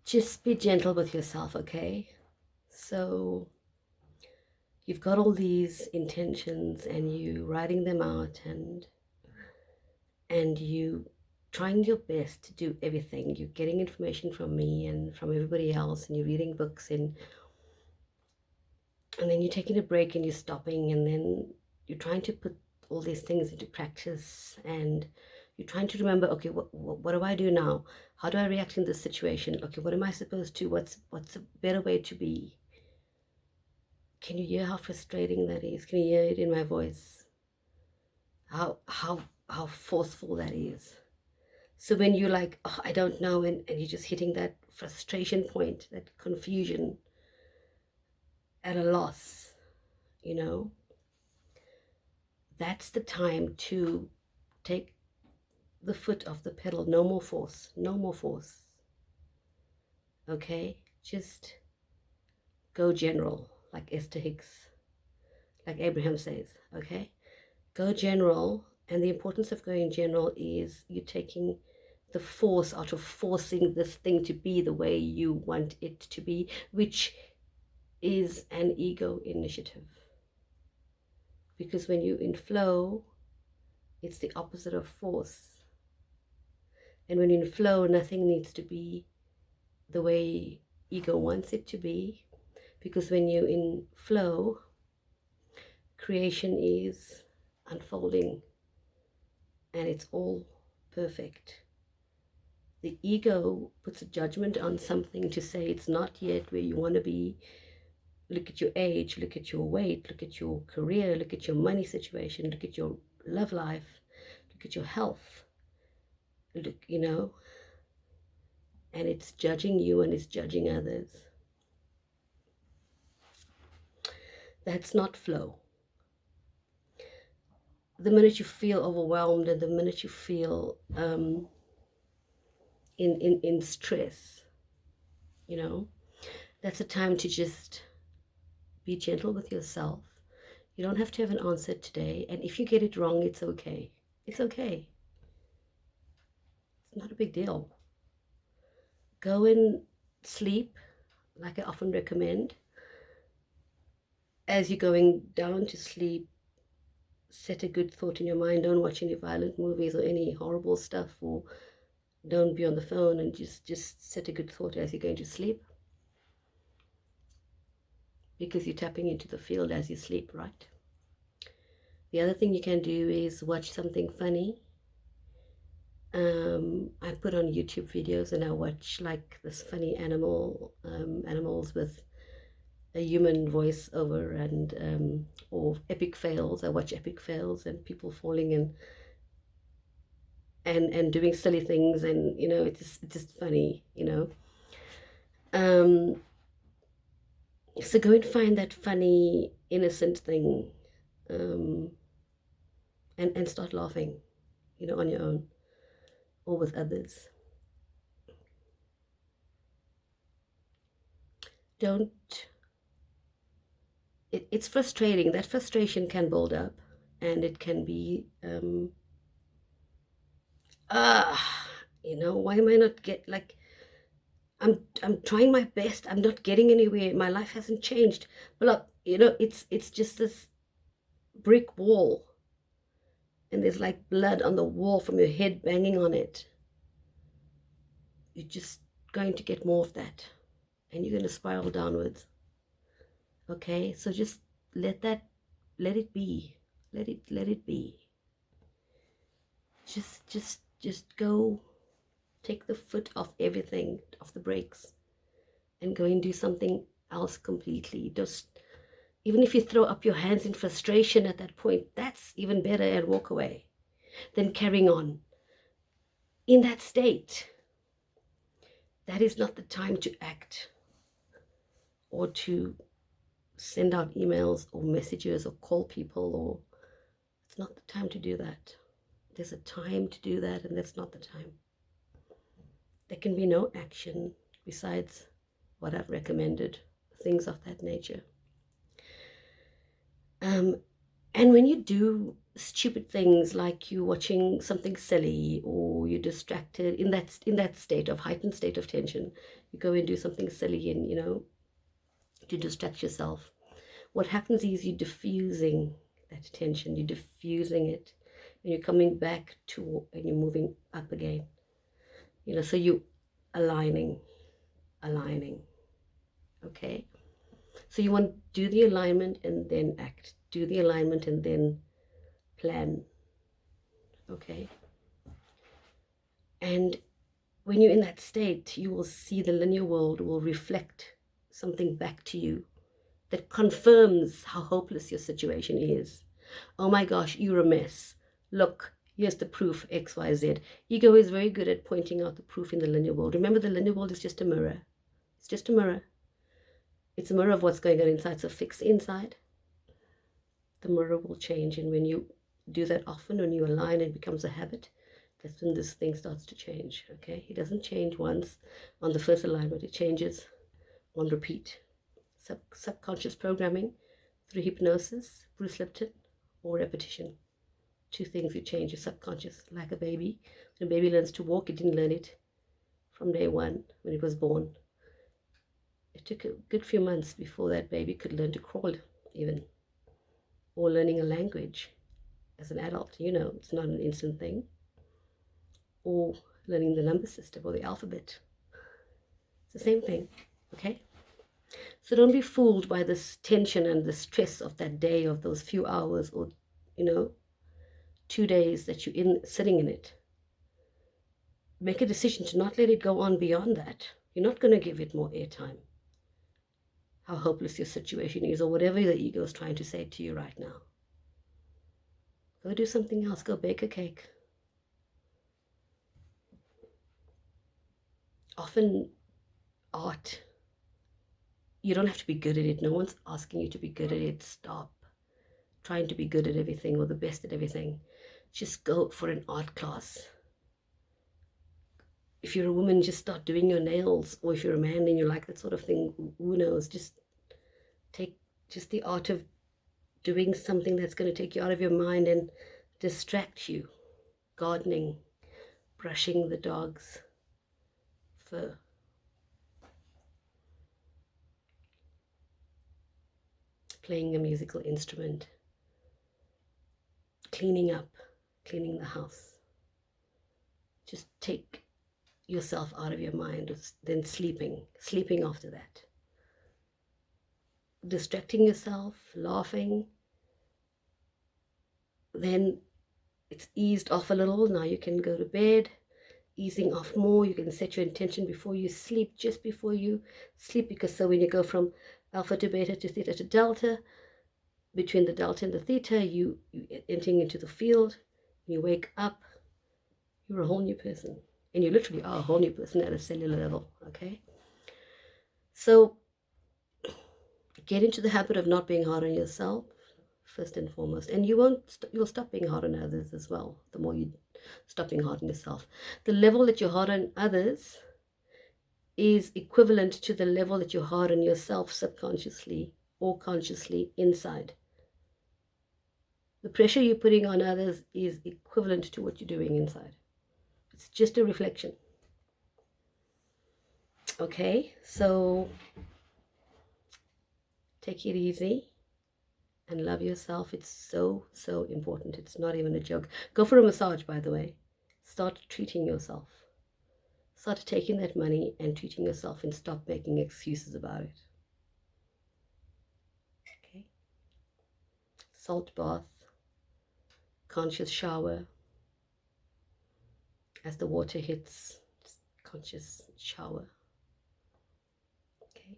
just be gentle with yourself, okay? So you've got all these intentions and you writing them out, and you trying your best to do everything. You're getting information from me and from everybody else, and you're reading books, and then you're taking a break and you're stopping, and then you're trying to put all these things into practice, and you're trying to remember, okay, what do I do now? How do I react in this situation? Okay, what am I supposed to? What's a better way to be? Can you hear how frustrating that is? Can you hear it in my voice? How forceful that is. So when you're like, oh, I don't know, and you're just hitting that frustration point, that confusion, at a loss, you know, that's the time to take the foot off the pedal. No more force, no more force. Okay, just go general, like Esther Hicks, like Abraham says. Okay, go general. And the importance of going general is you taking the force out of forcing this thing to be the way you want it to be, which is an ego initiative. Because when you're in flow, it's the opposite of force. And when you're in flow, nothing needs to be the way ego wants it to be. Because when you're in flow, creation is unfolding and it's all perfect. The ego puts a judgment on something to say it's not yet where you want to be. Look at your age, look at your weight, look at your career, look at your money situation, look at your love life, look at your health. Look, you know, and it's judging you and it's judging others. That's not flow. The minute you feel overwhelmed and the minute you feel in stress, you know, that's a time to just be gentle with yourself. You don't have to have an answer today, and if you get it wrong, it's okay. It's okay. It's not a big deal. Go and sleep, like I often recommend. As you're going down to sleep, set a good thought in your mind. Don't watch any violent movies or any horrible stuff, or don't be on the phone, and just set a good thought as you're going to sleep, because you're tapping into the field as you sleep, right? The other thing you can do is watch something funny. I put on YouTube videos and I watch like this funny animals with a human voiceover, and or epic fails. I watch epic fails and people falling and doing silly things, and you know, it's just funny, you know. So go and find that funny, innocent thing, and start laughing, you know, on your own or with others. Don't. It's frustrating. That frustration can build up, and it can be, you know, why am I not I'm trying my best. I'm not getting anywhere. My life hasn't changed. But look, you know, it's just this brick wall, and there's like blood on the wall from your head banging on it. You're just going to get more of that, and you're going to spiral downwards. Okay, so just let it be. Let it be. Just go, take the foot off everything, off the brakes, and go and do something else completely. Just, even if you throw up your hands in frustration at that point, that's even better, and walk away than carrying on in that state. That is not the time to act or to send out emails or messages or call people, or it's not the time to do that. There's a time to do that, and that's not the time. There can be no action besides what I've recommended, things of that nature. And when you do stupid things like you watching something silly, or you're distracted in that state of heightened state of tension. You go and do something silly, and to distract yourself. What happens is you're diffusing that tension, you're diffusing it, and you're coming back to, and you're moving up again. So you aligning, okay? So you want to do the alignment and then act, do the alignment and then plan, okay? And when you're in that state, you will see the linear world will reflect something back to you that confirms how hopeless your situation is. Oh my gosh, you're a mess. Look, here's the proof, XYZ. Ego is very good at pointing out the proof in the linear world. Remember, the linear world is just a mirror. It's just a mirror. It's a mirror of what's going on inside. So fix inside. The mirror will change. And when you do that often, when you align, it becomes a habit. That's when this thing starts to change, okay? It doesn't change once on the first alignment. It changes on repeat. Subconscious programming through hypnosis, Bruce Lipton, or repetition. Two things you change your subconscious, like a baby. When a baby learns to walk, it didn't learn it from day one when it was born. It took a good few months before that baby could learn to crawl even, or learning a language as an adult. It's not an instant thing. Or learning the number system or the alphabet. It's the same thing, okay? So don't be fooled by this tension and the stress of that day, of those few hours, or 2 days that you're sitting in it. Make a decision to not let it go on beyond that. You're not going to give it more airtime. How hopeless your situation is, or whatever the ego is trying to say to you right now. Go do something else. Go bake a cake. Often art, you don't have to be good at it. No one's asking you to be good at it. Stop trying to be good at everything or the best at everything. Just go for an art class. If you're a woman, just start doing your nails. Or if you're a man and you like that sort of thing, who knows? Just take just the art of doing something that's going to take you out of your mind and distract you. Gardening, brushing the dog's fur. Playing a musical instrument. Cleaning up, cleaning the house. Just take yourself out of your mind, then sleeping after that. Distracting yourself, laughing, then it's eased off a little. Now you can go to bed, easing off more. You can set your intention before you sleep, just before you sleep, because so when you go from alpha to beta to theta to delta, between the delta and the theta, you entering into the field, you wake up, you're a whole new person. And you literally are a whole new person at a cellular level, okay? So get into the habit of not being hard on yourself, first and foremost. And you'll stop being hard on others as well, the more you stop being hard on yourself. The level that you're hard on others is equivalent to the level that you're hard on yourself subconsciously or consciously inside. The pressure you're putting on others is equivalent to what you're doing inside. It's just a reflection. Okay, so take it easy and love yourself. It's so, so important. It's not even a joke. Go for a massage, by the way. Start treating yourself. Start taking that money and treating yourself, and stop making excuses about it. Okay. Salt bath, conscious shower. As the water hits, conscious shower. Okay.